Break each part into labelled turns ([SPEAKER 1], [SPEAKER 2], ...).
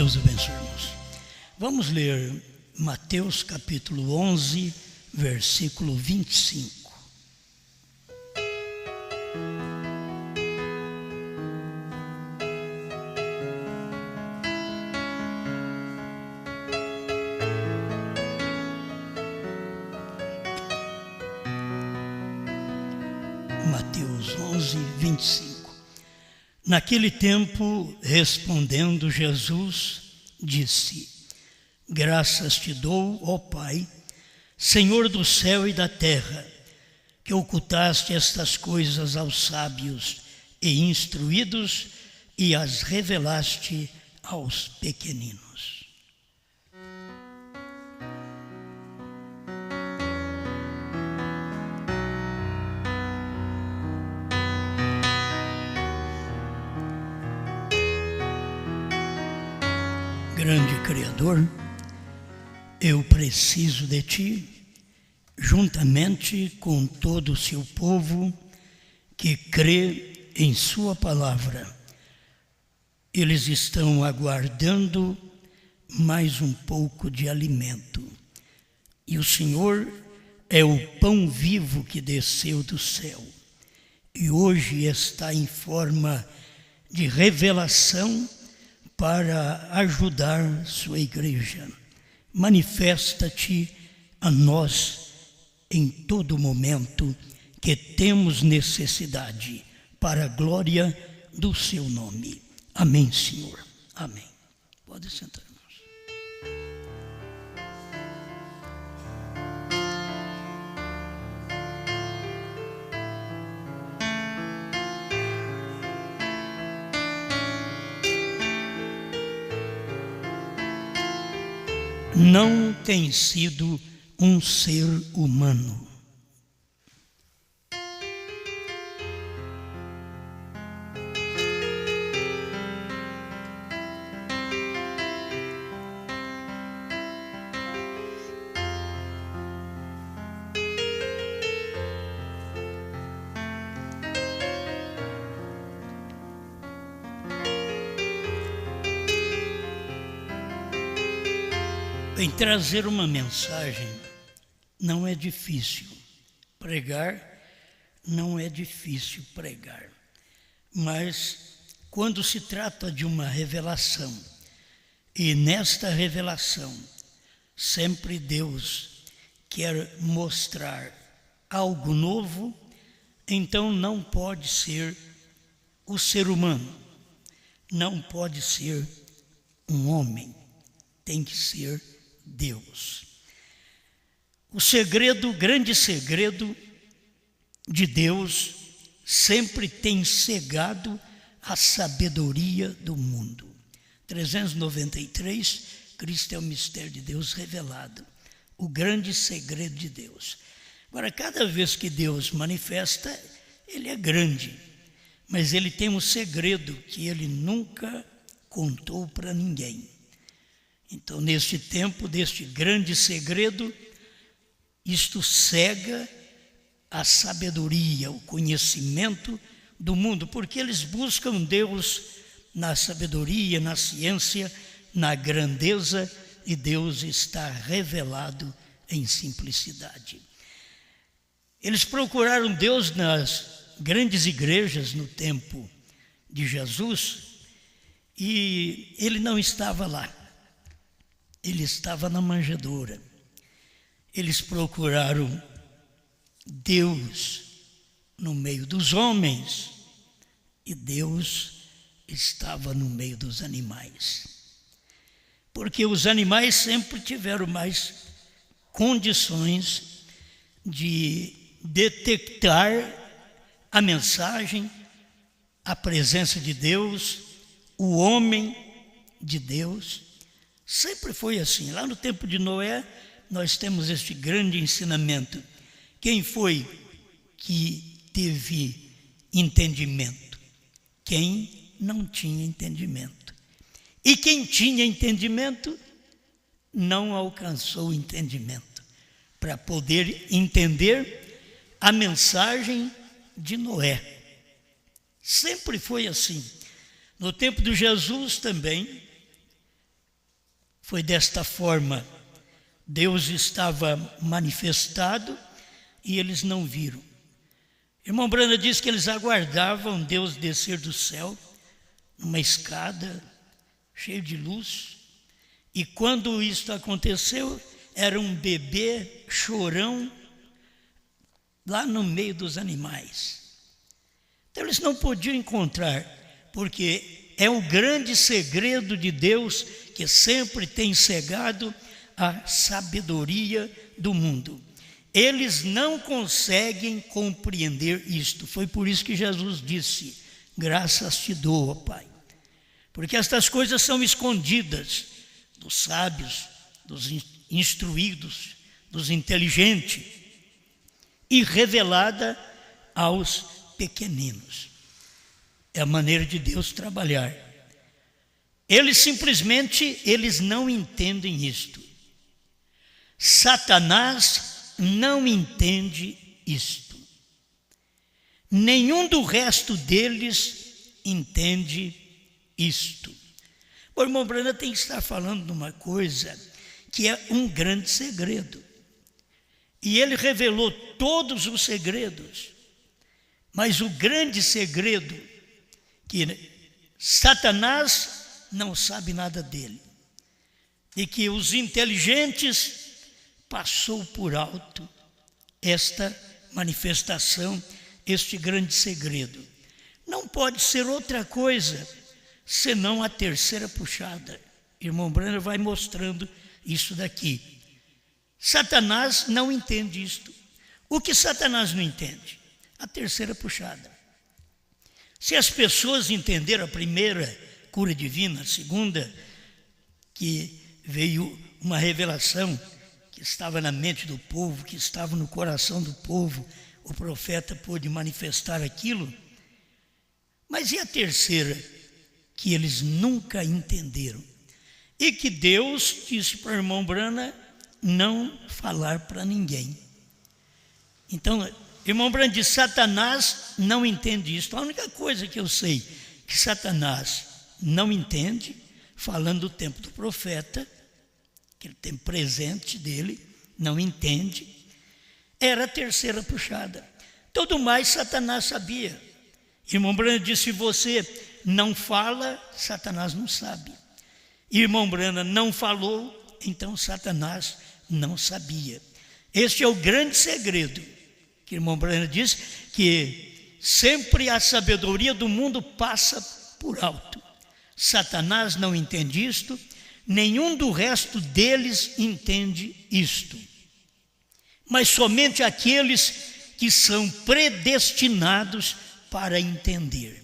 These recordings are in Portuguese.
[SPEAKER 1] Deus abençoe, irmãos. Vamos ler Mateus capítulo 11, versículo 25. Mateus 11, 25. Naquele tempo, respondendo Jesus, disse: Graças te dou, ó Pai, Senhor do céu e da terra, que ocultaste estas coisas aos sábios e instruídos e as revelaste aos pequeninos. Grande Criador, eu preciso de Ti, juntamente com todo o Seu povo que crê em Sua palavra. Eles estão aguardando mais um pouco de alimento. E o Senhor é o pão vivo que desceu do céu. E hoje está em forma de revelação para ajudar sua igreja. Manifesta-te a nós em todo momento que temos necessidade, para a glória do seu nome. Amém, Senhor. Amém. Pode sentar, irmãos. Não tem sido um ser humano. Em trazer uma mensagem não é difícil, pregar não é difícil pregar, mas quando se trata de uma revelação, e nesta revelação sempre Deus quer mostrar algo novo, então não pode ser o ser humano, não pode ser um homem, tem que ser Deus. O segredo, o grande segredo de Deus sempre tem cegado a sabedoria do mundo. 393, Cristo é o mistério de Deus revelado, o grande segredo de Deus. Agora, cada vez que Deus manifesta, Ele é grande, mas Ele tem um segredo que Ele nunca contou para ninguém. Então, neste tempo, deste grande segredo, isto cega a sabedoria, o conhecimento do mundo, porque eles buscam Deus na sabedoria, na ciência, na grandeza, e Deus está revelado em simplicidade. Eles procuraram Deus nas grandes igrejas no tempo de Jesus, e Ele não estava lá. Ele estava na manjedoura. Eles procuraram Deus no meio dos homens e Deus estava no meio dos animais. Porque os animais sempre tiveram mais condições de detectar a mensagem, a presença de Deus, o homem de Deus. Sempre foi assim. Lá no tempo de Noé, nós temos este grande ensinamento. Quem foi que teve entendimento? Quem não tinha entendimento. E quem tinha entendimento, não alcançou entendimento para poder entender a mensagem de Noé. Sempre foi assim. No tempo de Jesus também, Foi desta forma: Deus estava manifestado e eles não viram. Irmão Branham diz que eles aguardavam Deus descer do céu, numa escada, cheio de luz. E quando isso aconteceu, era um bebê chorão lá no meio dos animais. Então eles não podiam encontrar, porque é o grande segredo de Deus que sempre tem cegado a sabedoria do mundo. Eles não conseguem compreender isto. Foi por isso que Jesus disse: graças te dou, ó Pai, porque estas coisas são escondidas dos sábios, dos instruídos, dos inteligentes, e revelada aos pequeninos. É a maneira de Deus trabalhar. Eles não entendem isto. Satanás não entende isto. Nenhum do resto deles entende isto. O irmão Branham tem que estar falando de uma coisa que é um grande segredo. E ele revelou todos os segredos. Mas o grande segredo, que Satanás não sabe nada dele, e que os inteligentes passou por alto esta manifestação, este grande segredo. Não pode ser outra coisa senão a terceira puxada. Irmão Branham vai mostrando isso daqui. Satanás não entende isto. O que Satanás não entende? A terceira puxada. Se as pessoas entenderam a primeira cura divina, a segunda, que veio uma revelação que estava na mente do povo, que estava no coração do povo, o profeta pôde manifestar aquilo. Mas e a terceira, que eles nunca entenderam? E que Deus disse para o irmão Branham não falar para ninguém. Então, irmão Branham disse: Satanás não entende isso. A única coisa que eu sei que Satanás não entende, falando do tempo do profeta, aquele tempo presente dele, não entende, era a terceira puxada. Tudo mais Satanás sabia. Irmão Branham disse: se você não fala, Satanás não sabe. Irmão Branham não falou, então Satanás não sabia. Este é o grande segredo, que irmão Branham diz que sempre a sabedoria do mundo passa por alto. Satanás não entende isto, nenhum do resto deles entende isto. Mas somente aqueles que são predestinados para entender.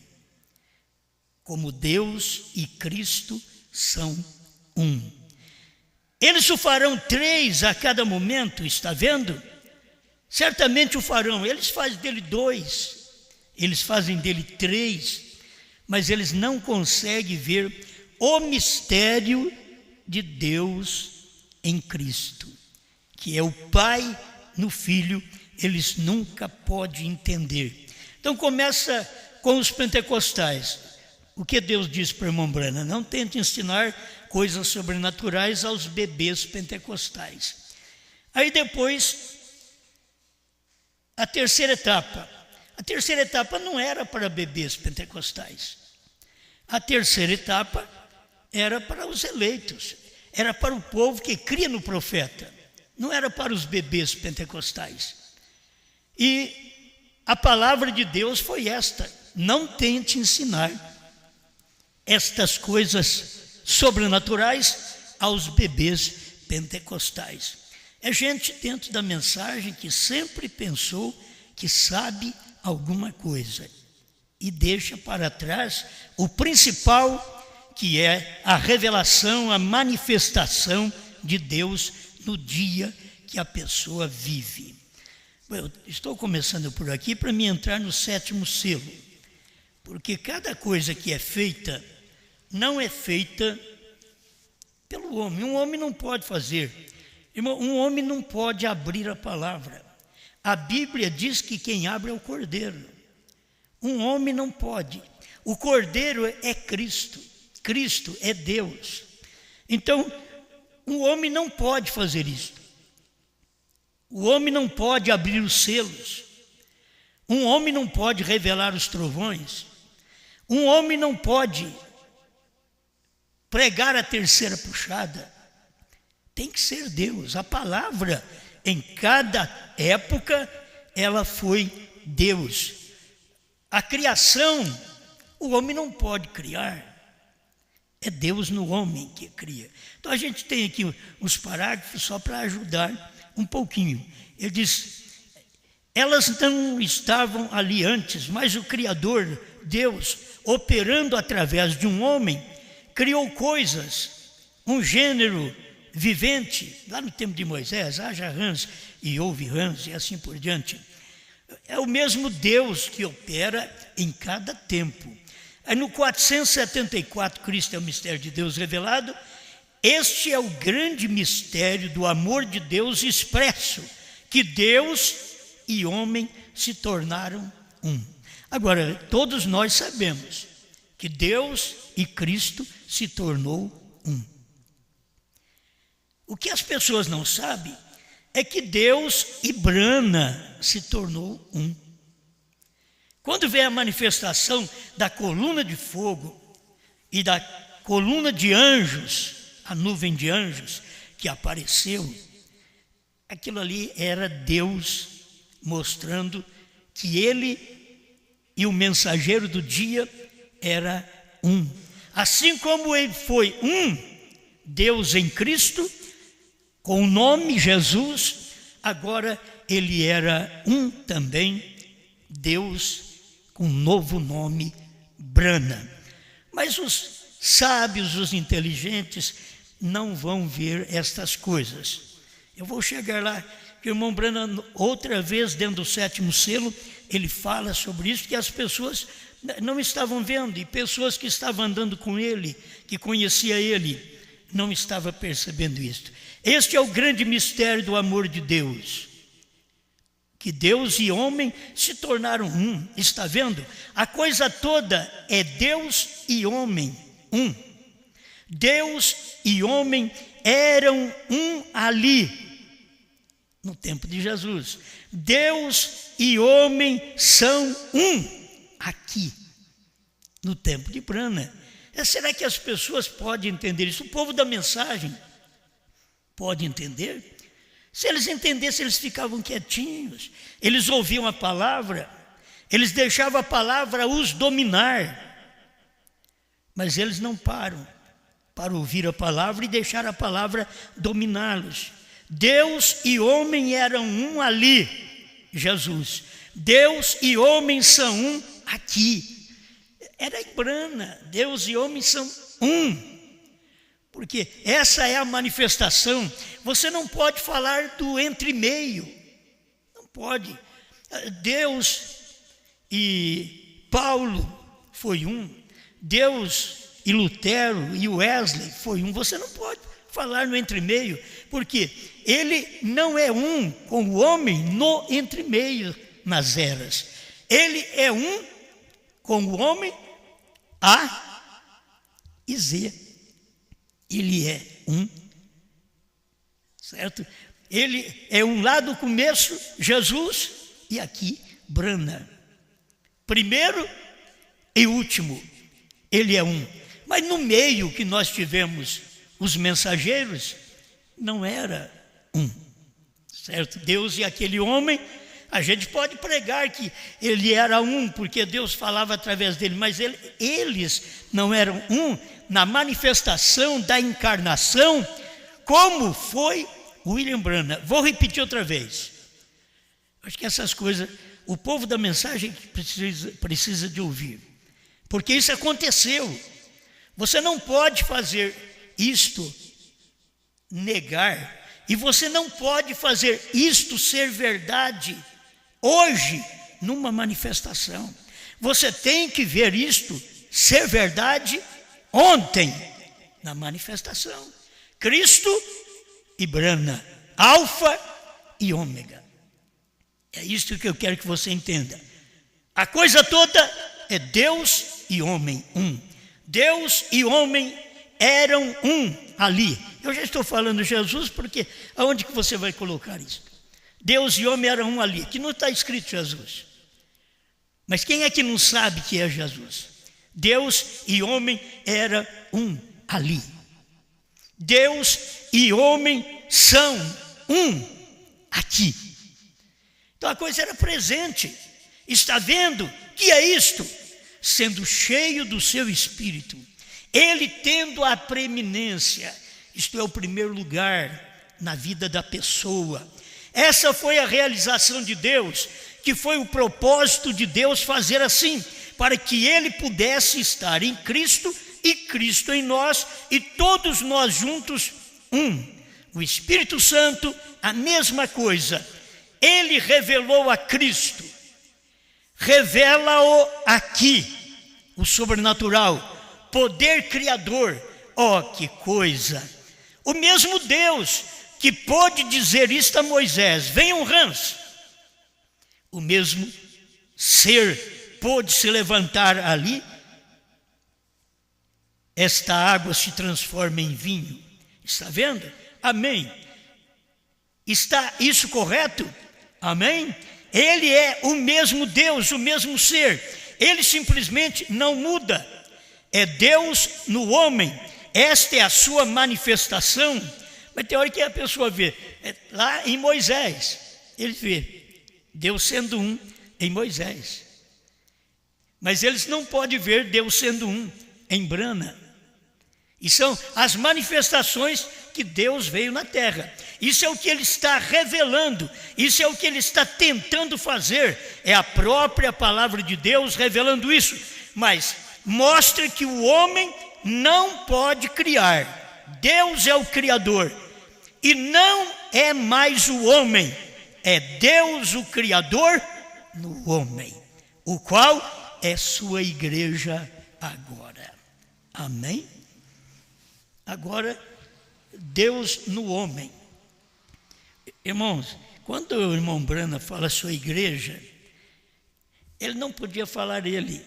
[SPEAKER 1] Como Deus e Cristo são um. Eles o farão 3 a cada momento, está vendo? Certamente o farão. Eles fazem dele 2, eles fazem dele 3, mas eles não conseguem ver o mistério de Deus em Cristo, que é o Pai no Filho. Eles nunca podem entender. Então começa com os pentecostais. O que Deus diz para o irmão Branham? Não tente ensinar coisas sobrenaturais aos bebês pentecostais. Aí depois, a terceira etapa. A terceira etapa não era para bebês pentecostais. A terceira etapa era para os eleitos. Era para o povo que cria no profeta. Não era para os bebês pentecostais. E a palavra de Deus foi esta: não tente ensinar estas coisas sobrenaturais aos bebês pentecostais. É gente dentro da mensagem que sempre pensou que sabe alguma coisa e deixa para trás o principal, que é a revelação, a manifestação de Deus no dia que a pessoa vive. Eu estou começando por aqui para me entrar no 7º selo, porque cada coisa que é feita não é feita pelo homem. Um homem não pode fazer. Um homem não pode abrir a palavra. A Bíblia diz que quem abre é o Cordeiro. Um homem não pode. O Cordeiro é Cristo. Cristo é Deus. Então, O homem não pode fazer isso. O homem não pode abrir os selos. Um homem não pode revelar os trovões. Um homem não pode pregar a terceira puxada. Tem que ser Deus. A palavra, em cada época, ela foi Deus. A criação, o homem não pode criar. É Deus no homem que cria. Então a gente tem aqui uns parágrafos só para ajudar um pouquinho. Ele diz: elas não estavam ali antes, mas o Criador, Deus, operando através de um homem, criou coisas, um gênero vivente. Lá no tempo de Moisés, haja rãs e houve rãs e assim por diante. É o mesmo Deus que opera em cada tempo. Aí no 474, Cristo é o mistério de Deus revelado. Este é o grande mistério do amor de Deus expresso, que Deus e homem se tornaram um. Agora, todos nós sabemos que Deus e Cristo se tornou um. O que as pessoas não sabem é que Deus e Brana se tornou um. Quando vem a manifestação da coluna de fogo e da coluna de anjos, a nuvem de anjos que apareceu, aquilo ali era Deus mostrando que ele e o mensageiro do dia era um. Assim como ele foi um, Deus em Cristo, com o nome Jesus, agora ele era um também, Deus com um novo nome, Brana. Mas os sábios, os inteligentes, não vão ver estas coisas. Eu vou chegar lá, que o irmão Brana, outra vez, dentro do 7º selo, ele fala sobre isso, que as pessoas não estavam vendo, e pessoas que estavam andando com ele, que conhecia ele, não estavam percebendo isso. Este é o grande mistério do amor de Deus, que Deus e homem se tornaram um. Está vendo? A coisa toda é Deus e homem um. Deus e homem eram um ali, no tempo de Jesus. Deus e homem são um aqui, no tempo de Brana. Será que as pessoas podem entender isso? O povo da mensagem pode entender? Se eles entendessem, eles ficavam quietinhos. Eles ouviam a palavra, eles deixavam a palavra os dominar. Mas eles não param para ouvir a palavra e deixar a palavra dominá-los. Deus e homem eram um ali, Jesus. Deus e homem são um aqui. Era em Brana, Deus e homem são um. Porque essa é a manifestação. Você não pode falar do entre meio. Não pode. Deus e Paulo foi um. Deus e Lutero e Wesley foi um. Você não pode falar no entre meio, porque ele não é um com o homem no entre meio nas eras. Ele é um com o homem A e Z. Ele é um, certo? Ele é um lá do começo, Jesus, e aqui, Brana. Primeiro e último, ele é um. Mas no meio que nós tivemos os mensageiros, não era um, certo? Deus e aquele homem, a gente pode pregar que ele era um, porque Deus falava através dele, mas eles não eram um na manifestação da encarnação, como foi William Branham. Vou repetir outra vez. Acho que essas coisas, o povo da mensagem precisa de ouvir, porque isso aconteceu. Você não pode fazer isto negar, e você não pode fazer isto ser verdade hoje numa manifestação. Você tem que ver isto ser verdade ontem na manifestação. Cristo e Brana, alfa e ômega. É isso que eu quero que você entenda. A coisa toda é Deus e homem um. Deus e homem eram um ali. Eu já estou falando Jesus, porque aonde que você vai colocar isso? Deus e homem eram um ali, que não está escrito Jesus. Mas quem é que não sabe que é Jesus? Deus e homem eram um ali. Deus e homem são um aqui. Então a coisa era presente. Está vendo? Que é isto? Sendo cheio do seu Espírito, ele tendo a preeminência, isto é o primeiro lugar na vida da pessoa. Essa foi a realização de Deus, que foi o propósito de Deus fazer assim, para que ele pudesse estar em Cristo e Cristo em nós, e todos nós juntos um. O Espírito Santo, a mesma coisa. Ele revelou a Cristo, revela-o aqui, o sobrenatural, poder criador. Oh, que coisa! O mesmo Deus que pôde dizer isto a Moisés, venham rãs, o mesmo ser pôde se levantar ali, esta água se transforma em vinho. Está vendo? Amém. Está isso correto? Amém? Ele é o mesmo Deus, o mesmo ser. Ele simplesmente não muda. É Deus no homem. Esta é a sua manifestação. Mas tem hora que a pessoa vê. Lá em Moisés, ele vê Deus sendo um em Moisés. Mas eles não podem ver Deus sendo um em Brana. E são as manifestações que Deus veio na terra. Isso é o que ele está revelando, isso é o que ele está tentando fazer. É a própria palavra de Deus revelando isso. Mas mostra que o homem não pode criar. Deus é o Criador. E não é mais o homem, é Deus o Criador no homem, o qual é sua igreja agora. Amém? Agora, Deus no homem. Irmãos, quando o irmão Brana fala sua igreja, ele não podia falar ele.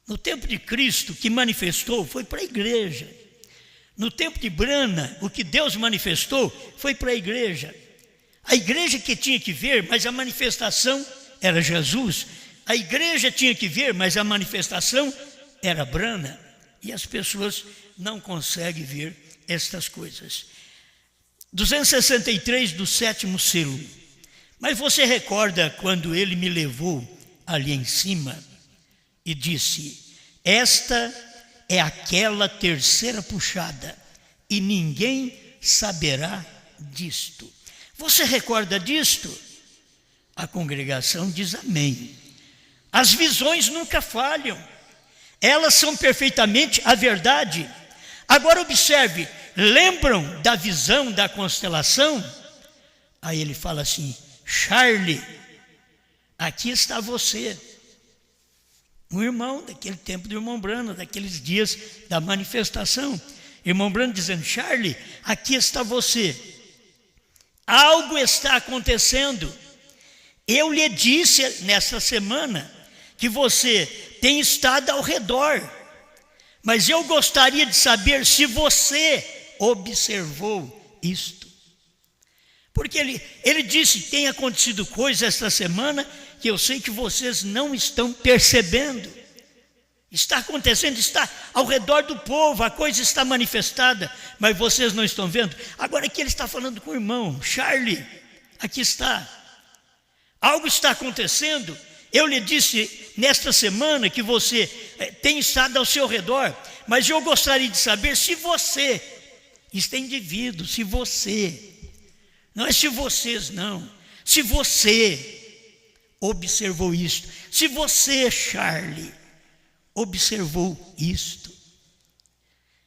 [SPEAKER 1] No tempo de Cristo, que manifestou, foi para a igreja. No tempo de Brana, o que Deus manifestou foi para a igreja. A igreja que tinha que ver, mas a manifestação era Jesus. A igreja tinha que ver, mas a manifestação era Brana. E as pessoas não conseguem ver estas coisas. 263 do 7º selo. Mas você recorda quando ele me levou ali em cima e disse: esta é aquela terceira puxada, e ninguém saberá disto. Você recorda disto? A congregação diz amém. As visões nunca falham. Elas são perfeitamente a verdade. Agora observe, lembram da visão da constelação? Aí ele fala assim: Charlie, aqui está você. Um irmão daquele tempo do irmão Brana, daqueles dias da manifestação. Irmão Brana dizendo: Charlie, aqui está você. Algo está acontecendo. Eu lhe disse nesta semana que você tem estado ao redor, mas eu gostaria de saber se você observou isto. Porque ele disse que tem acontecido coisas esta semana que eu sei que vocês não estão percebendo. Está acontecendo, está ao redor do povo, a coisa está manifestada, mas vocês não estão vendo. Agora aqui ele está falando com o irmão: Charlie, aqui está. Algo está acontecendo. Eu lhe disse nesta semana que você tem estado ao seu redor, mas eu gostaria de saber se você, está indivíduo, se você, não é se vocês não, se você observou isto, se você, Charlie, observou isto.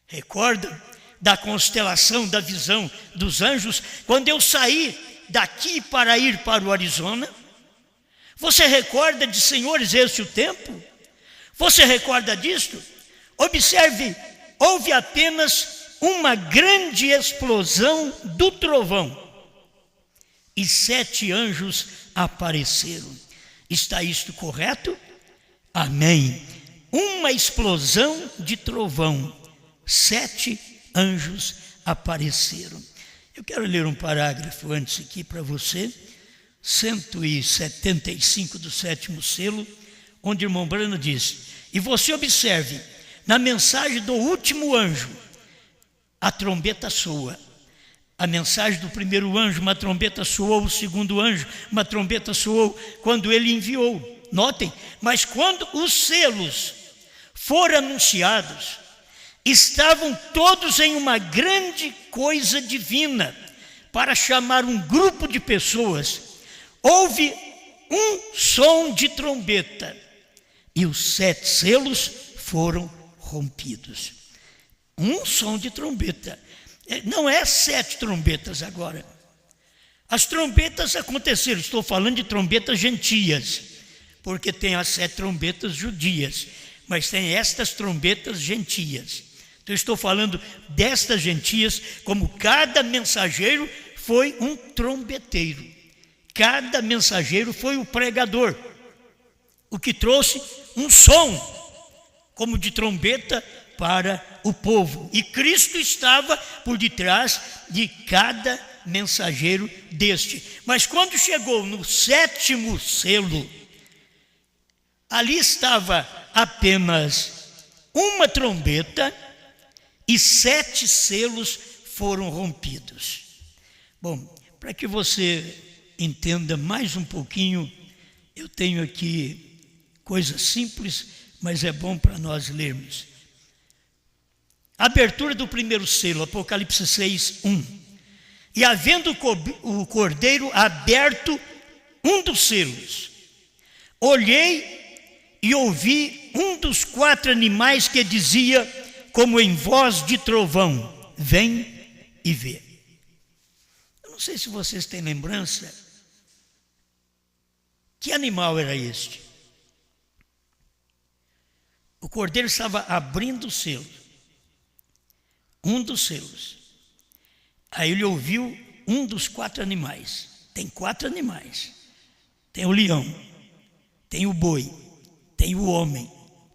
[SPEAKER 1] Recorda da constelação, da visão dos anjos, quando eu saí daqui para ir para o Arizona? Você recorda de senhores, esse o tempo? Você recorda disto? Observe, houve apenas uma grande explosão do trovão e 7 anjos apareceram. Está isto correto? Amém. uma explosão de trovão, 7 anjos apareceram. Eu quero ler um parágrafo antes aqui para você, 175 do 7º selo, onde o irmão Branham diz: e você observe, na mensagem do último anjo, a trombeta soa. A mensagem do primeiro anjo, uma trombeta soou, o segundo anjo, uma trombeta soou, quando ele enviou. Notem, mas quando os selos foram anunciados, estavam todos em uma grande coisa divina, para chamar um grupo de pessoas. Houve um som de trombeta, e os 7 selos foram rompidos. Um som de trombeta. Não é 7 trombetas agora. As trombetas aconteceram, estou falando de trombetas gentias, porque tem as 7 trombetas judias, mas tem estas trombetas gentias. Então estou falando destas gentias, como cada mensageiro foi um trombeteiro. Cada mensageiro foi o pregador, o que trouxe um som, como de trombeta, para o povo. E Cristo estava por detrás de cada mensageiro deste. Mas quando chegou no 7º selo, ali estava apenas uma trombeta e 7 selos foram rompidos. Bom, para que você entenda mais um pouquinho, eu tenho aqui coisas simples, mas é bom para nós lermos. Abertura do primeiro selo, Apocalipse 6, 1. E havendo o cordeiro aberto um dos selos, olhei e ouvi um dos 4 animais que dizia, como em voz de trovão: vem e vê. Eu não sei se vocês têm lembrança, que animal era este? O cordeiro estava abrindo o selo, um dos selos. Aí ele ouviu um dos 4 animais. Tem 4 animais. Tem o leão, tem o boi, tem o homem,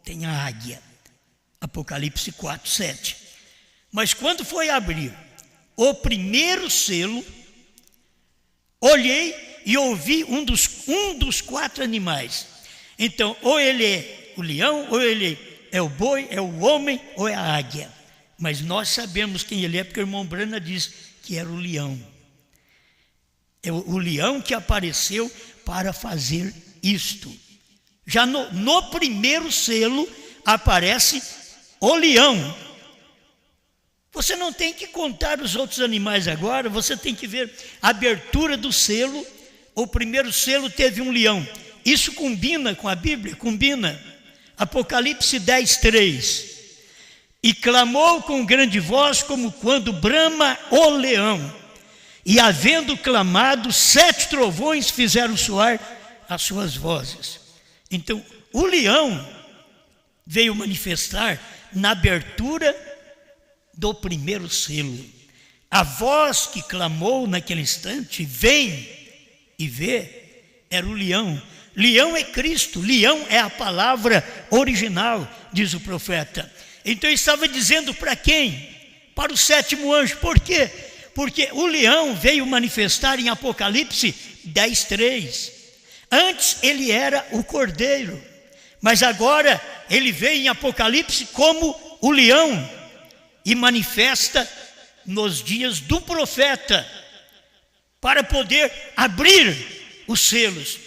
[SPEAKER 1] tem a águia. Apocalipse 4, 7. Mas quando foi abrir o primeiro selo, olhei e ouvi um dos 4 animais. Então, ou ele é o leão, ou ele é o boi, é o homem, ou é a águia. Mas nós sabemos quem ele é, porque o irmão Branham diz que era o leão. É o leão que apareceu para fazer isto. Já no primeiro selo aparece o leão. Você não tem que contar os outros animais agora, você tem que ver a abertura do selo. O primeiro selo teve um leão. Isso combina com a Bíblia? Combina. Apocalipse 10, 3. E clamou com grande voz, como quando brama o leão. E havendo clamado, 7 trovões fizeram soar as suas vozes. Então, o leão veio manifestar na abertura do primeiro selo. A voz que clamou naquele instante, vem e vê, era o leão. Leão é Cristo, leão é a palavra original, diz o profeta. Então ele estava dizendo para quem? Para o 7º anjo. Por quê? Porque o leão veio manifestar em Apocalipse 10, 3. Antes ele era o cordeiro, mas agora ele veio em Apocalipse como o leão e manifesta nos dias do profeta para poder abrir os selos.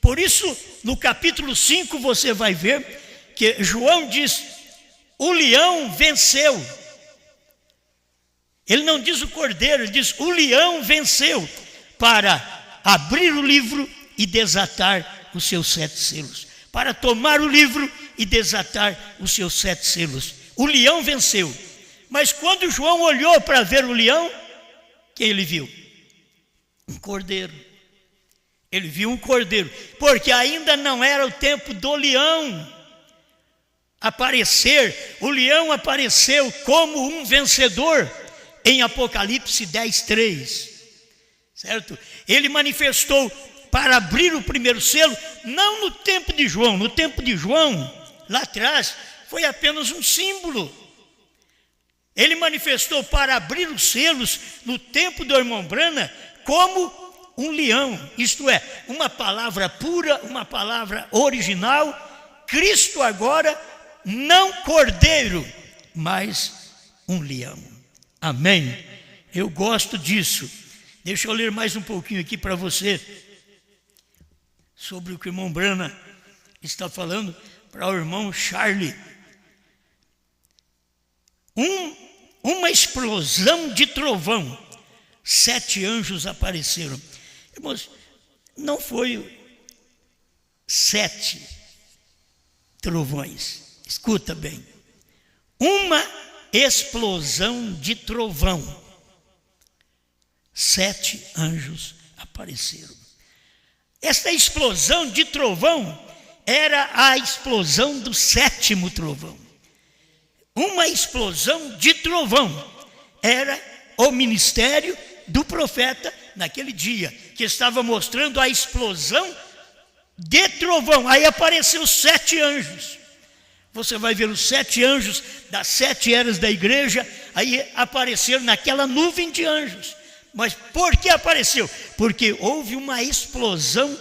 [SPEAKER 1] Por isso, no capítulo 5 você vai ver que João diz: o leão venceu. Ele não diz o cordeiro, ele diz: o leão venceu, para abrir o livro e desatar os seus 7 selos. Para tomar o livro e desatar os seus 7 selos. O leão venceu. Mas quando João olhou para ver o leão, que ele viu? Um cordeiro. Ele viu um cordeiro, porque ainda não era o tempo do leão aparecer. O leão apareceu como um vencedor em Apocalipse 10, 3, certo? Ele manifestou para abrir o primeiro selo, não no tempo de João. No tempo de João, lá atrás, foi apenas um símbolo. Ele manifestou para abrir os selos no tempo do irmão Branham como um leão, isto é, uma palavra pura, uma palavra original. Cristo agora, não cordeiro, mas um leão. Amém? Eu gosto disso. Deixa eu ler mais um pouquinho aqui para você sobre o que o irmão Branham está falando para o irmão Charlie. Uma explosão de trovão, 7 anjos apareceram. Irmãos, não foi 7 trovões, escuta bem, uma explosão de trovão, 7 anjos apareceram. Esta explosão de trovão era a explosão do 7º trovão. Uma explosão de trovão era o ministério do profeta naquele dia, que estava mostrando a explosão de trovão. Aí apareceu 7 anjos. Você vai ver os 7 anjos das 7 eras da igreja, aí apareceram naquela nuvem de anjos. Mas por que apareceu? Porque houve uma explosão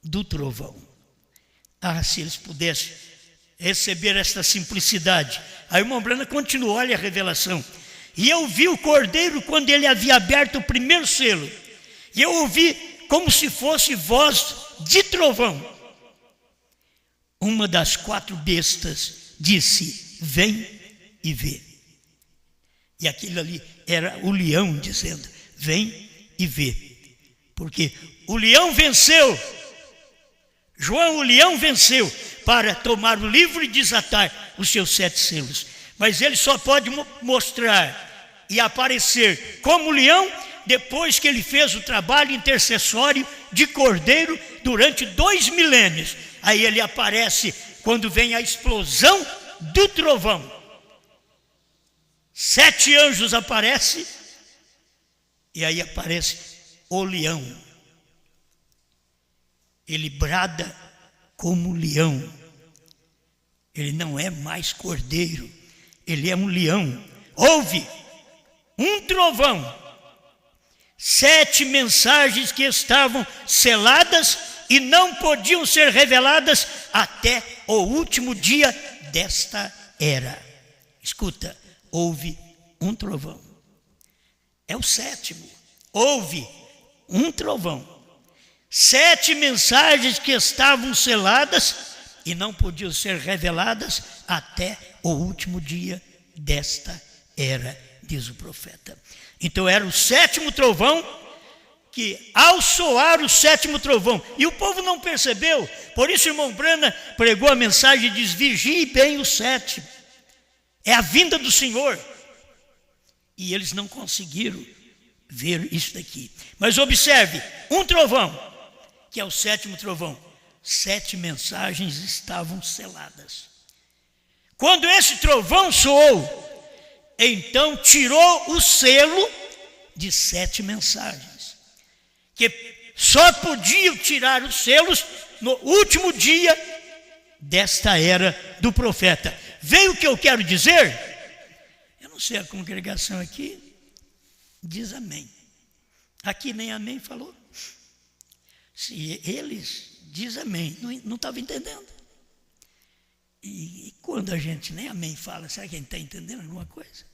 [SPEAKER 1] do trovão. Ah, se eles pudessem receber esta simplicidade. Aí o irmão Branham continuou, olha a revelação. E eu vi o cordeiro quando ele havia aberto o primeiro selo. E eu ouvi como se fosse voz de trovão. Uma das 4 bestas disse: vem e vê. E aquilo ali era o leão dizendo: vem e vê. Porque o leão venceu. João, o leão venceu para tomar o livro e desatar os seus 7 selos. Mas ele só pode mostrar e aparecer como leão depois que ele fez o trabalho intercessório de cordeiro durante 2 milênios. Aí ele aparece quando vem a explosão do trovão. 7 anjos aparecem e aí aparece o leão. Ele brada como leão. Ele não é mais cordeiro, ele é um leão. Houve um trovão, 7 mensagens que estavam seladas e não podiam ser reveladas até o último dia desta era. Escuta, houve um trovão. É o 7º. Houve um trovão. 7 mensagens que estavam seladas e não podiam ser reveladas até o último dia desta era, diz o profeta. Então era o 7º trovão, que ao soar o 7º trovão, e o povo não percebeu, por isso o irmão Branham pregou a mensagem e diz: vigie bem o 7º, é a vinda do Senhor. E eles não conseguiram ver isso daqui. Mas observe, um trovão, que é o 7º trovão, 7 mensagens estavam seladas. Quando esse trovão soou, então tirou o selo de 7 mensagens, que só podiam tirar os selos no último dia desta era do profeta. Veio o que eu quero dizer? Eu não sei, a congregação aqui diz amém. Aqui nem amém falou. Se eles dizem amém, não estava entendendo. E quando a gente nem amém fala, será que a gente está entendendo alguma coisa?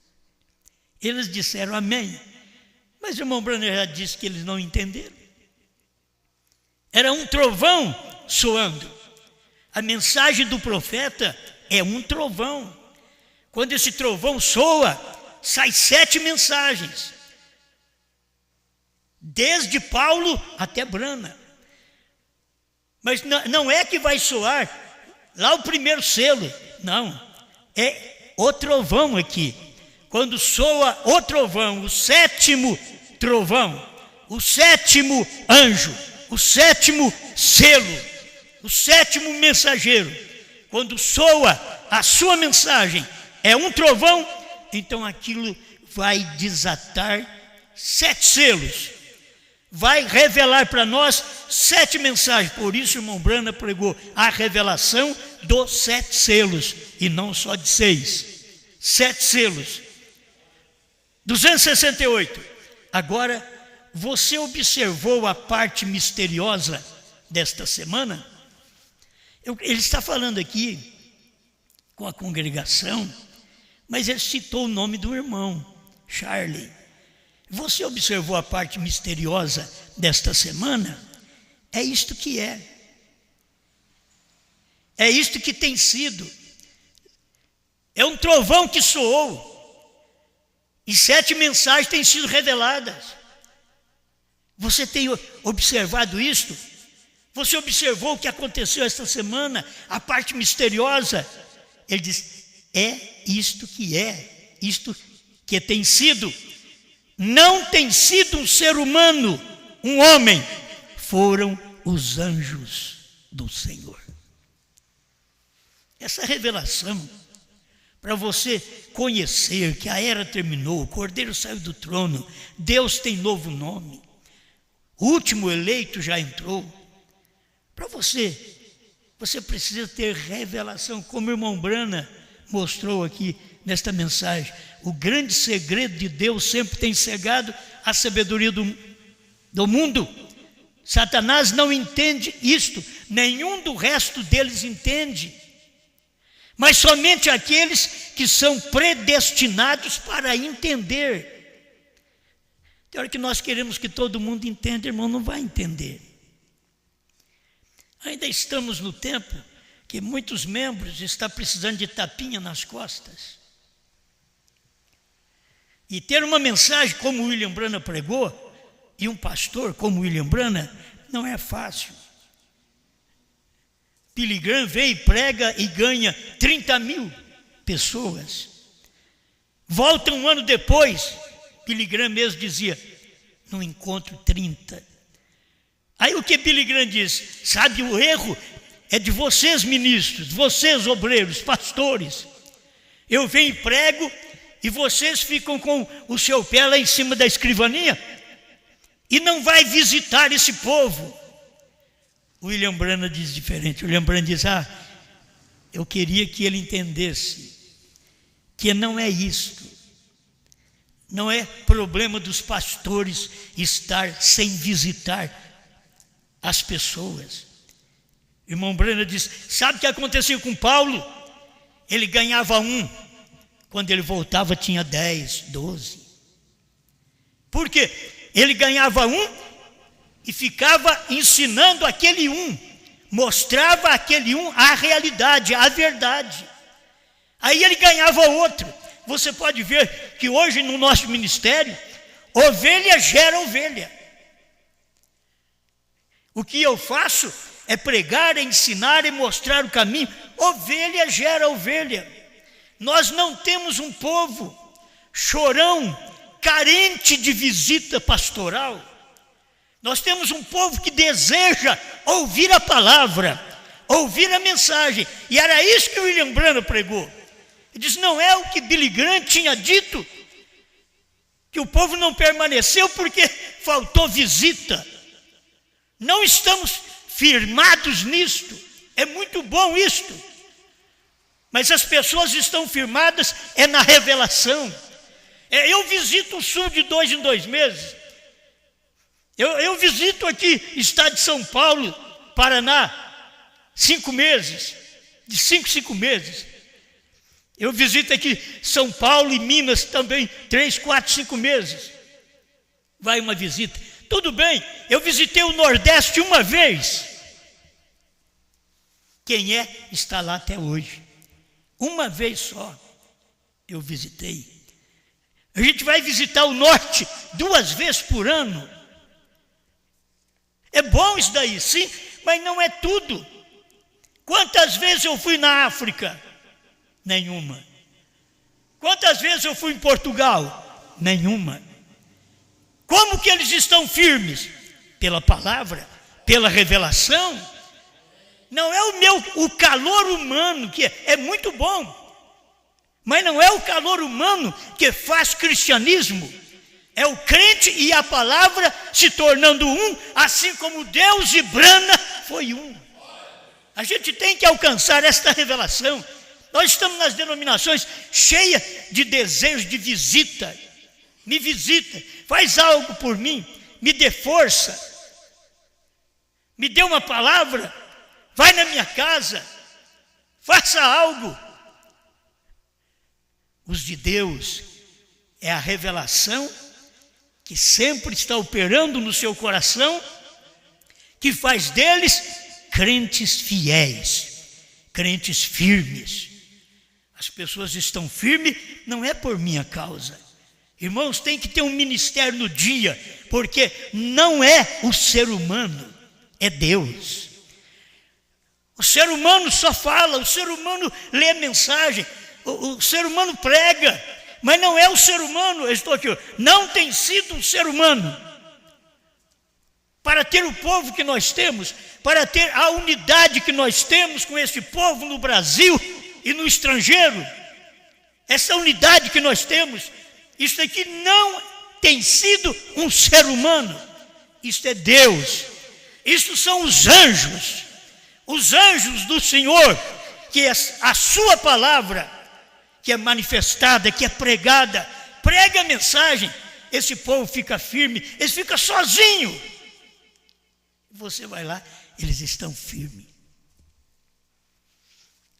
[SPEAKER 1] Eles disseram amém, mas o irmão Branham já disse que eles não entenderam. Era um trovão soando. A mensagem do profeta é um trovão. Quando esse trovão soa, sai 7 mensagens. Desde Paulo até Branham. Mas não é que vai soar lá o primeiro selo, não, é o trovão aqui. Quando soa o trovão, o 7º trovão, o 7º anjo, o 7º selo, o 7º mensageiro, quando soa a sua mensagem, é um trovão, então aquilo vai desatar 7 selos. vai revelar para nós 7 mensagens. Por isso, o irmão Brana pregou a revelação dos 7 selos, e não só de 6. 7 selos. 268. Agora, você observou a parte misteriosa desta semana? Ele está falando aqui com a congregação, mas ele citou o nome do irmão, Charlie. Você observou a parte misteriosa desta semana? É isto que é. É isto que tem sido. É um trovão que soou. E 7 mensagens têm sido reveladas. Você tem observado isto? Você observou o que aconteceu esta semana? A parte misteriosa. Ele diz, é isto que tem sido. Não tem sido um ser humano, um homem. Foram os anjos do Senhor. Essa revelação, para você conhecer que a era terminou, o Cordeiro saiu do trono, Deus tem novo nome, o último eleito já entrou. Para você precisa ter revelação, como o irmão Brana mostrou aqui nesta mensagem. O grande segredo de Deus sempre tem cegado a sabedoria do mundo. Satanás não entende isto, nenhum do resto deles entende. Mas somente aqueles que são predestinados para entender. Tem hora que nós queremos que todo mundo entenda, irmão, não vai entender. Ainda estamos no tempo que muitos membros estão precisando de tapinha nas costas. E ter uma mensagem como o William Brana pregou, e um pastor como o William Brana, não é fácil. Billy Graham vem e prega e ganha 30.000 pessoas. Volta um ano depois, Billy Graham mesmo dizia, não encontro 30. Aí o que Billy Graham diz? Sabe, o erro é de vocês ministros, vocês obreiros, pastores. Eu venho e prego e vocês ficam com o seu pé lá em cima da escrivaninha e não vai visitar esse povo. O William Brana diz diferente. O William Brana diz, eu queria que ele entendesse que não é isto. Não é problema dos pastores estar sem visitar as pessoas. O irmão Brana diz, sabe o que acontecia com Paulo? Ele ganhava 1, quando ele voltava tinha 10, 12. Por quê? Ele ganhava 1 e ficava ensinando aquele 1, mostrava aquele 1 a realidade, a verdade. Aí ele ganhava outro. Você pode ver que hoje no nosso ministério, ovelha gera ovelha. O que eu faço é pregar, é ensinar e mostrar o caminho. Ovelha gera ovelha. Nós não temos um povo chorão, carente de visita pastoral. Nós temos um povo que deseja ouvir a palavra, ouvir a mensagem. E era isso que o William Brana pregou. Ele diz, não é o que Billy Graham tinha dito, que o povo não permaneceu porque faltou visita. Não estamos firmados nisto. É muito bom isto. Mas as pessoas estão firmadas na revelação. Eu visito o sul de 2 em 2 meses. Eu visito aqui, estado de São Paulo, Paraná, 5 meses, de 5 meses. Eu visito aqui São Paulo e Minas também, 3, 4, 5 meses. Vai uma visita. Tudo bem, eu visitei o Nordeste uma vez. Quem está lá até hoje. Uma vez só eu visitei. A gente vai visitar o Norte 2 vezes por ano. É bom isso daí, sim, mas não é tudo. Quantas vezes eu fui na África? Nenhuma. Quantas vezes eu fui em Portugal? Nenhuma. Como que eles estão firmes? Pela palavra, pela revelação. Não é o calor humano, que é muito bom, mas não é o calor humano que faz cristianismo. É o crente e a palavra se tornando um, assim como Deus e Brana foi um. A gente tem que alcançar esta revelação. Nós estamos nas denominações cheias de desejo de visita. Me visita, faz algo por mim, me dê força, me dê uma palavra, vai na minha casa, faça algo. Os de Deus é a revelação que sempre está operando no seu coração, que faz deles crentes fiéis, crentes firmes. As pessoas estão firmes não é por minha causa. Irmãos, tem que ter um ministério no dia, porque não é o ser humano, é Deus. O ser humano só fala, o ser humano lê a mensagem, o ser humano prega, mas não é o ser humano. Eu estou aqui, não tem sido o ser humano. Para ter o povo que nós temos, para ter a unidade que nós temos com este povo no Brasil e no estrangeiro, essa unidade que nós temos, isso aqui não tem sido um ser humano, isso é Deus, isso são os anjos do Senhor, que é a sua palavra, que é manifestada, que é pregada, prega a mensagem, esse povo fica firme, eles ficam sozinhos, você vai lá, eles estão firmes,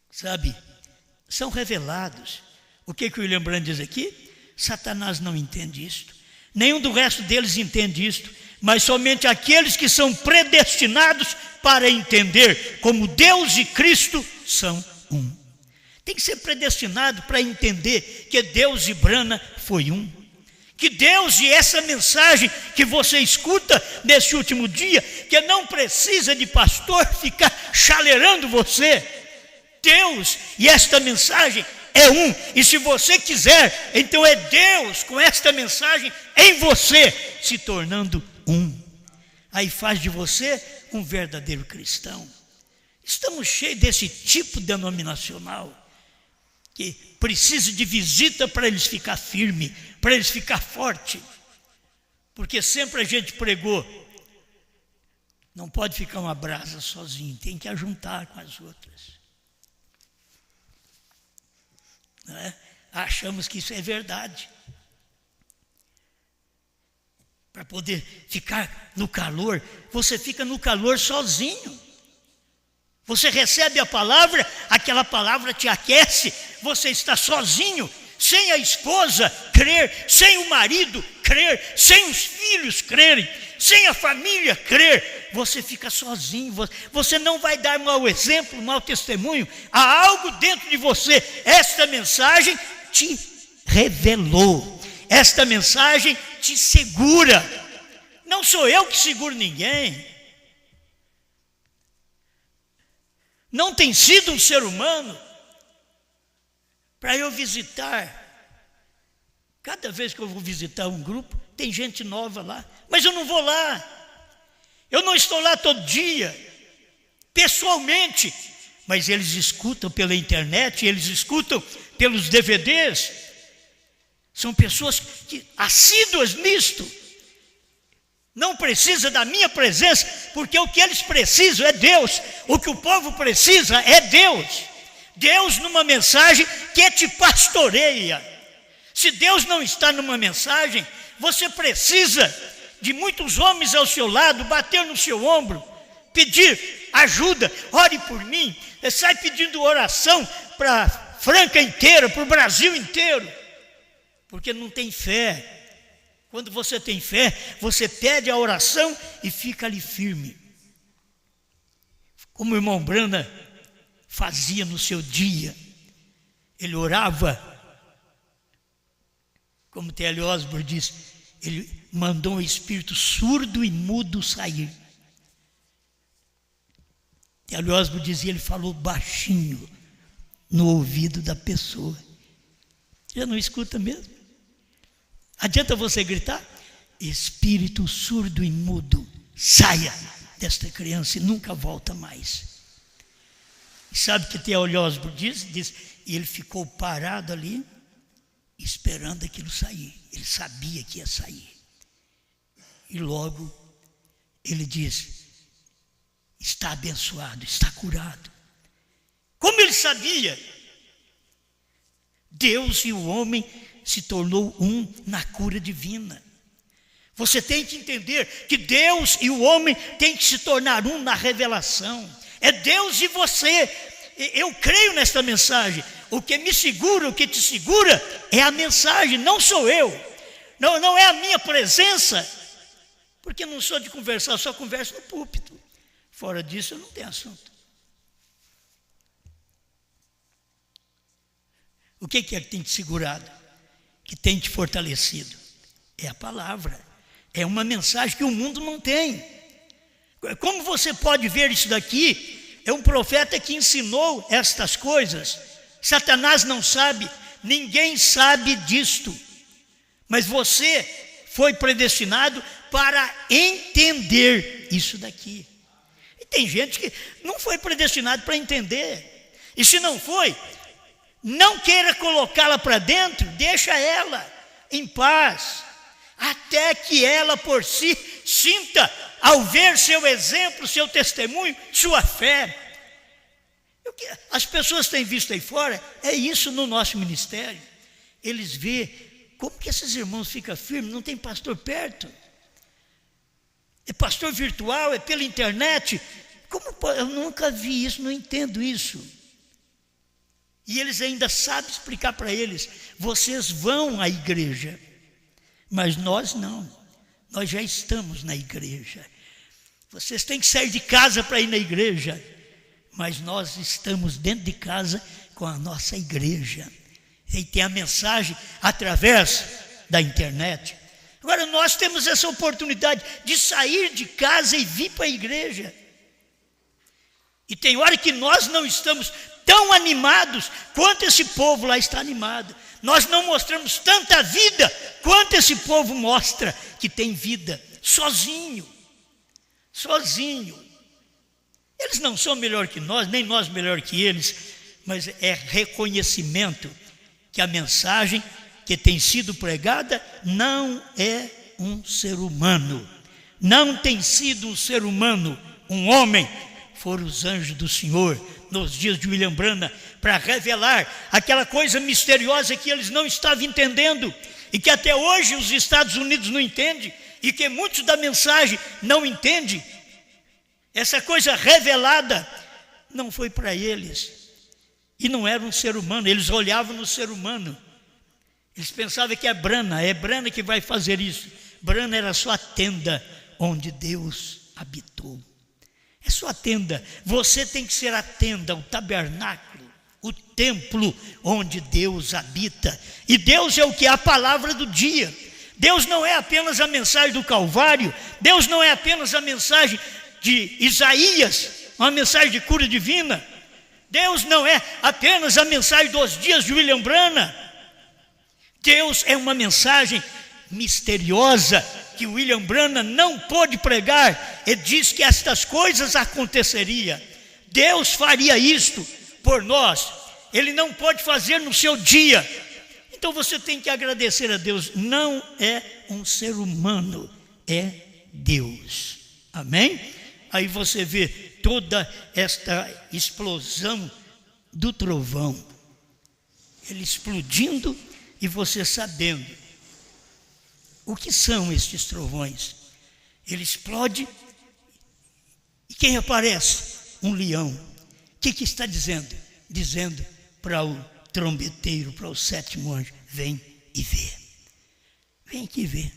[SPEAKER 1] sabe, são revelados. O que o William Branham diz aqui? Satanás não entende isto, nenhum do resto deles entende isto, mas somente aqueles que são predestinados para entender como Deus e Cristo são um. Tem que ser predestinado para entender que Deus e Brana foi um, que Deus e essa mensagem que você escuta nesse último dia, que não precisa de pastor ficar chalerando você, Deus e esta mensagem é um, e se você quiser, então é Deus com esta mensagem em você, se tornando um. Aí faz de você um verdadeiro cristão. Estamos cheios desse tipo denominacional, que precisa de visita para eles ficar firme, para eles ficar forte, porque sempre a gente pregou, não pode ficar uma brasa sozinho, tem que ajuntar com as outras. Não é? Achamos que isso é verdade. Para poder ficar no calor, você fica no calor sozinho. Você recebe a palavra, aquela palavra te aquece, você está sozinho, sem a esposa crer, sem o marido crer, sem os filhos crerem, sem a família crer, você fica sozinho, você não vai dar mau exemplo, mau testemunho, há algo dentro de você. Esta mensagem te revelou, esta mensagem te segura, não sou eu que seguro ninguém, não tem sido um ser humano para eu visitar. Cada vez que eu vou visitar um grupo, tem gente nova lá, mas eu não vou lá, eu não estou lá todo dia, pessoalmente, mas eles escutam pela internet, eles escutam pelos DVDs, são pessoas que assíduas nisto, não precisa da minha presença, porque o que eles precisam é Deus, o que o povo precisa é Deus, Deus numa mensagem que te pastoreia. Se Deus não está numa mensagem, você precisa de muitos homens ao seu lado, bater no seu ombro, pedir ajuda, ore por mim, sai pedindo oração para Franca inteira, para o Brasil inteiro, porque não tem fé. Quando você tem fé, você pede a oração e fica ali firme. Como o irmão Brana fazia no seu dia, ele orava, como T.L. Osborne diz, ele mandou um espírito surdo e mudo sair. T.L. Osborne dizia, ele falou baixinho no ouvido da pessoa. Já não escuta mesmo? Adianta você gritar? Espírito surdo e mudo, saia desta criança e nunca volta mais. E sabe o que T.L. Osborne diz? E ele ficou parado ali, esperando aquilo sair. Ele sabia que ia sair. E logo ele diz: está abençoado, está curado. Como ele sabia? Deus e o homem se tornou um na cura divina. Você tem que entender que Deus e o homem têm que se tornar um na revelação. É Deus e você. Eu creio nesta mensagem. O que me segura, o que te segura é a mensagem, não sou eu. Não é a minha presença, porque não sou de conversar, eu só converso no púlpito. Fora disso eu não tenho assunto. O que é que tem te segurado? Que tem te fortalecido? É a palavra. É uma mensagem que o mundo não tem. Como você pode ver isso daqui? É um profeta que ensinou estas coisas. Satanás não sabe, ninguém sabe disto. Mas você foi predestinado para entender isso daqui. E tem gente que não foi predestinado para entender. E se não foi, não queira colocá-la para dentro, deixa ela em paz, até que ela por si sinta, ao ver seu exemplo, seu testemunho, sua fé. As pessoas têm visto aí fora, é isso no nosso ministério. Eles veem como que esses irmãos ficam firmes, não tem pastor perto. É pastor virtual, é pela internet. Eu nunca vi isso, não entendo isso. E eles ainda sabem explicar para eles: vocês vão à igreja, mas nós não, nós já estamos na igreja. Vocês têm que sair de casa para ir na igreja, mas nós estamos dentro de casa com a nossa igreja. E tem a mensagem através da internet. Agora nós temos essa oportunidade de sair de casa e vir para a igreja. E tem hora que nós não estamos tão animados quanto esse povo lá está animado. Nós não mostramos tanta vida quanto esse povo mostra que tem vida, sozinho. Eles não são melhor que nós, nem nós melhor que eles, mas é reconhecimento que a mensagem que tem sido pregada não é um ser humano, não tem sido um ser humano, um homem. Foram os anjos do Senhor nos dias de William Branham para revelar aquela coisa misteriosa que eles não estavam entendendo e que até hoje os Estados Unidos não entendem e que muitos da mensagem não entendem. Essa coisa revelada não foi para eles e não era um ser humano. Eles olhavam no ser humano, eles pensavam que é Branham que vai fazer isso. Branham era só a tenda onde Deus habitou. É sua tenda. Você tem que ser a tenda, o tabernáculo, o templo onde Deus habita. E Deus é o que? A palavra do dia. Deus não é apenas a mensagem do Calvário. Deus não é apenas a mensagem de Isaías, uma mensagem de cura divina. Deus não é apenas a mensagem dos dias de William Branham. Deus é uma mensagem misteriosa que William Branham não pôde pregar. Ele diz que estas coisas aconteceriam. Deus faria isto por nós. Ele não pode fazer no seu dia. Então você tem que agradecer a Deus. Não é um ser humano, é Deus. Amém? Aí você vê toda esta explosão do trovão, ele explodindo e você sabendo. O que são estes trovões? Ele explode e quem aparece? Um leão. O que está dizendo? Dizendo para o trombeteiro, para o sétimo anjo: vem e vê. Vem aqui ver.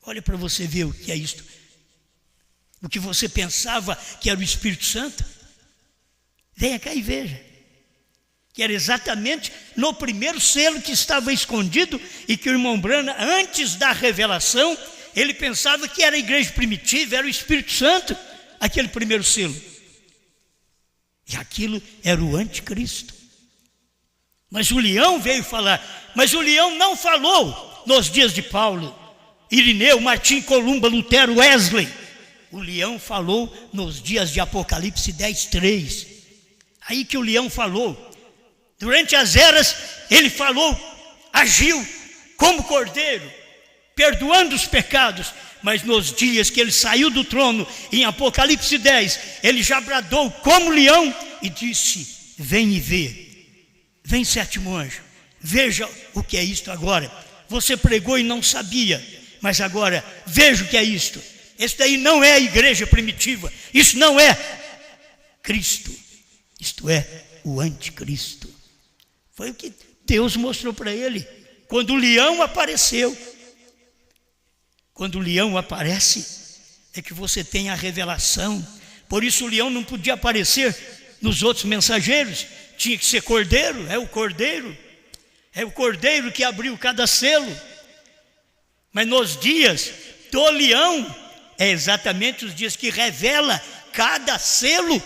[SPEAKER 1] Olha para você ver o que é isto. O que você pensava que era o Espírito Santo, venha cá e veja. Que era exatamente no primeiro selo que estava escondido e que o irmão Branham, antes da revelação, ele pensava que era a igreja primitiva, era o Espírito Santo, aquele primeiro selo. E aquilo era o anticristo. Mas o leão veio falar, mas o leão não falou nos dias de Paulo, Irineu, Martim, Columba, Lutero, Wesley. O leão falou nos dias de Apocalipse 10:3. Aí que o leão falou. Durante as eras, ele falou agiu como cordeiro, perdoando os pecados, mas nos dias que ele saiu do trono, em Apocalipse 10, ele já bradou como leão e disse: vem e vê, vem sétimo anjo, veja o que é isto agora. Você pregou e não sabia, mas agora veja o que é isto. Isso daí não é a igreja primitiva, isso não é Cristo, isto é o anticristo. Foi o que Deus mostrou para ele quando o leão apareceu. Quando o leão aparece, é que você tem a revelação. Por isso o leão não podia aparecer nos outros mensageiros, tinha que ser cordeiro. É o cordeiro que abriu cada selo. Mas nos dias do leão, é exatamente os dias que revela cada selo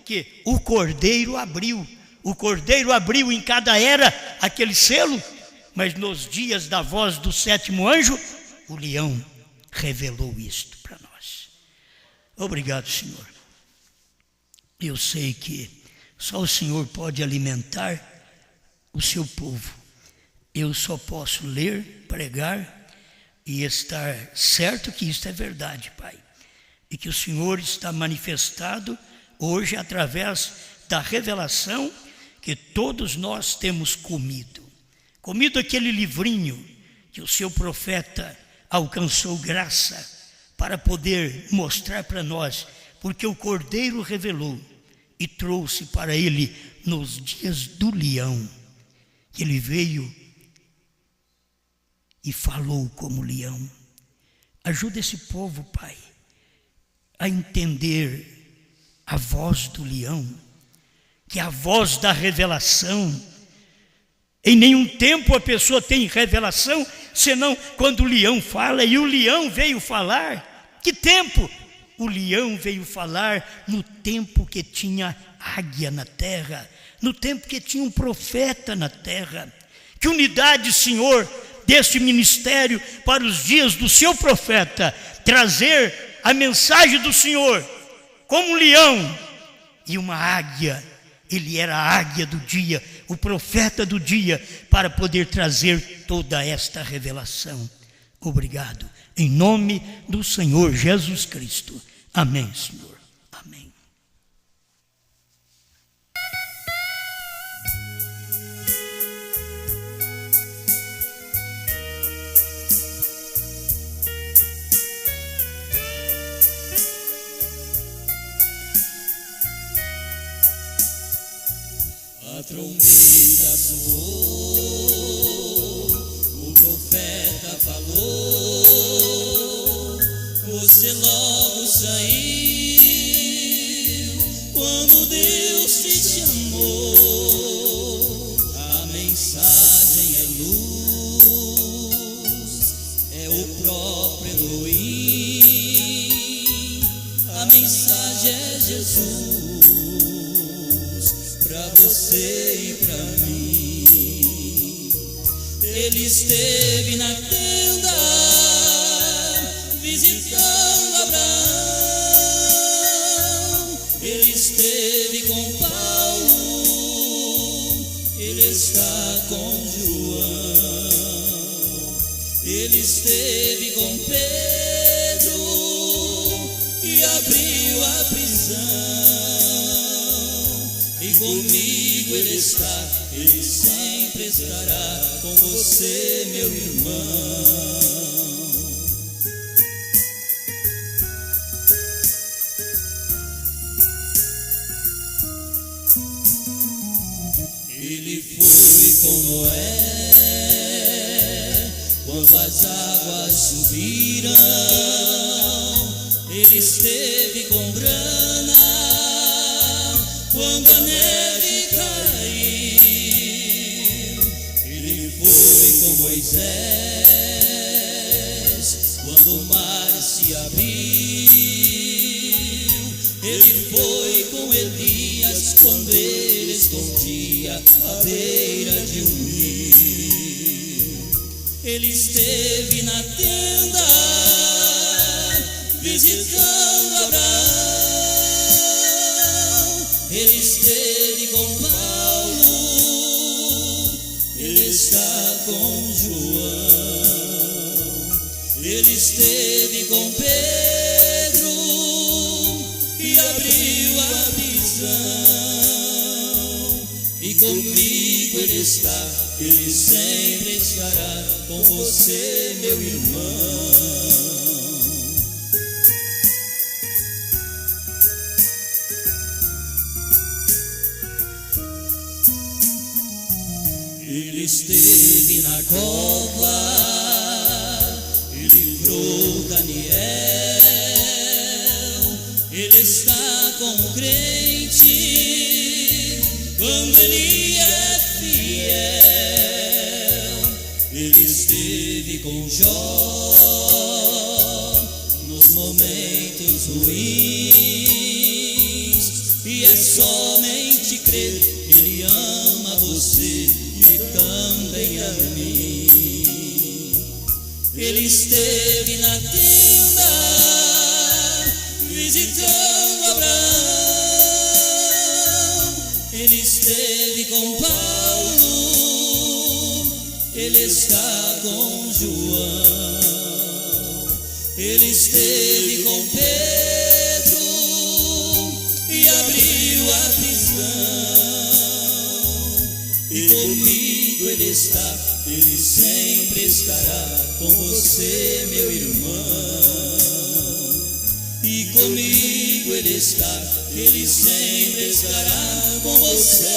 [SPEAKER 1] que o cordeiro abriu. O cordeiro abriu em cada era aquele selo, mas nos dias da voz do sétimo anjo, o leão revelou isto para nós. Obrigado, Senhor. Eu sei que só o Senhor pode alimentar o seu povo. Eu só posso ler, pregar e estar certo que isto é verdade, Pai. E que o Senhor está manifestado hoje através da revelação que todos nós temos comido. Comido aquele livrinho que o seu profeta alcançou graça para poder mostrar para nós, porque o Cordeiro revelou e trouxe para ele nos dias do leão, que ele veio e falou como leão. Ajuda esse povo, Pai, a entender a voz do leão, que é a voz da revelação. Em nenhum tempo a pessoa tem revelação, senão quando o leão fala, e o leão veio falar. Que tempo? O leão veio falar no tempo que tinha águia na terra, no tempo que tinha um profeta na terra. Que unidade, Senhor, deste ministério para os dias do seu profeta, trazer a mensagem do Senhor como um leão e uma águia. Ele era a águia do dia, o profeta do dia, para poder trazer toda esta revelação. Obrigado. Em nome do Senhor Jesus Cristo. Amém, Senhor. Amém.
[SPEAKER 2] A trombeta soou, o profeta falou, você logo saiu, quando Deus te chamou. A mensagem é luz, é o próprio Elohim, a mensagem é Jesus. Para você e para mim, ele esteve na tenda, visitando Abraão. Ele esteve com Paulo, ele está com João. Ele esteve com Pedro e abriu a prisão. E comigo ele está, ele sempre estará com você, meu irmão. Ele foi com Noé quando as águas subiram. Ele esteve com grana quando a neve caiu. Ele foi com Moisés quando o mar se abriu. Ele foi com Elias quando ele escondia à beira de um rio. Ele esteve na tenda visitando Abraão. Ele esteve com Paulo, ele está com Ele esteve com Pedro e abriu a prisão. E comigo Ele está, Ele sempre estará com você, meu irmão. Ele esteve na cova e livrou Daniel. Ele está com o crente quando ele é fiel. Ele esteve com Jó nos momentos ruins. E é somente crer, Ele ama você e também a mim. Ele esteve na tenda visitando Abraão. Ele esteve com Paulo, Ele está com João. Ele esteve com Pedro e abriu a prisão. E comigo Ele está, Ele sempre estará com você, meu irmão. E comigo Ele está, Ele sempre estará com você.